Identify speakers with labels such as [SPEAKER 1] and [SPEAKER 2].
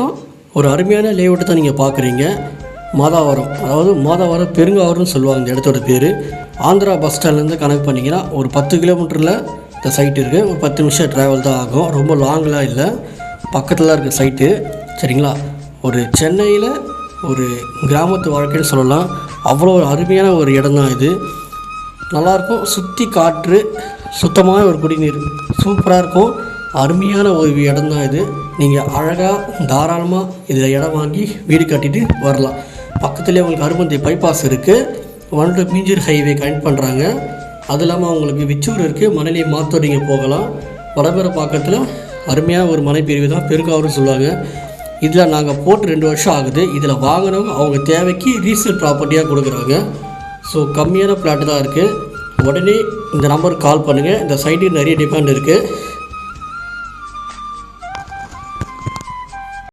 [SPEAKER 1] பக்கம் ஒரு அருமையான லேஅவுட்டு தான் நீங்கள் பார்க்குறீங்க. மாதாவரம், அதாவது மாதாவரம் பெருங்காவரம்னு சொல்லுவாங்க இந்த இடத்தோட பேர். ஆந்திரா பஸ் ஸ்டாண்ட்லேருந்து கனெக்ட் பண்ணிங்கன்னா ஒரு 10 கிலோமீட்டரில் இந்த சைட் இருக்குது. ஒரு 10 நிமிஷம் ட்ராவல் தான் ஆகும். ரொம்ப லாங்கெலாம் இல்லை, பக்கத்தில் தான் இருக்குது சைட்டு. சரிங்களா? ஒரு சென்னையில் ஒரு கிராமத்து வாழ்க்கைன்னு சொல்லலாம். அவ்வளோ ஒரு அருமையான ஒரு இடம் தான் இது. நல்லாயிருக்கும். சுற்றி காற்று, சுத்தமான ஒரு குடிநீர், சூப்பராக இருக்கும். அருமையான ஒரு இடம் தான் இது. நீங்கள் அழகாக தாராளமாக இதில் இடம் வாங்கி வீடு கட்டிட்டு வரலாம். பக்கத்துலேயே உங்களுக்கு அருமந்தை பைபாஸ் இருக்குது. 1 மீஞ்சூர் ஹைவே கனெக்ட் பண்ணுறாங்க. அது இல்லாமல் உங்களுக்கு விச்சூர் இருக்குது. மணலி மாத்தூர் நீங்கள் போகலாம். வடபெற பக்கத்தில் அருமையான ஒரு மலைப்பிரிவு தான் பெருங்காவூர்னு சொல்லுவாங்க. இதில் நாங்கள் போட்டு 2 வருஷம் ஆகுது. இதில் வாங்கினவங்க அவங்க தேவைக்கு ரீசேல் ப்ராப்பர்ட்டியாக கொடுக்குறாங்க. ஸோ கம்மியான பிளாட்டு தான் இருக்குது. உடனே இந்த நம்பருக்கு கால் பண்ணுங்கள். இந்த சைட்டுக்கு நிறைய டிமாண்ட் இருக்குது.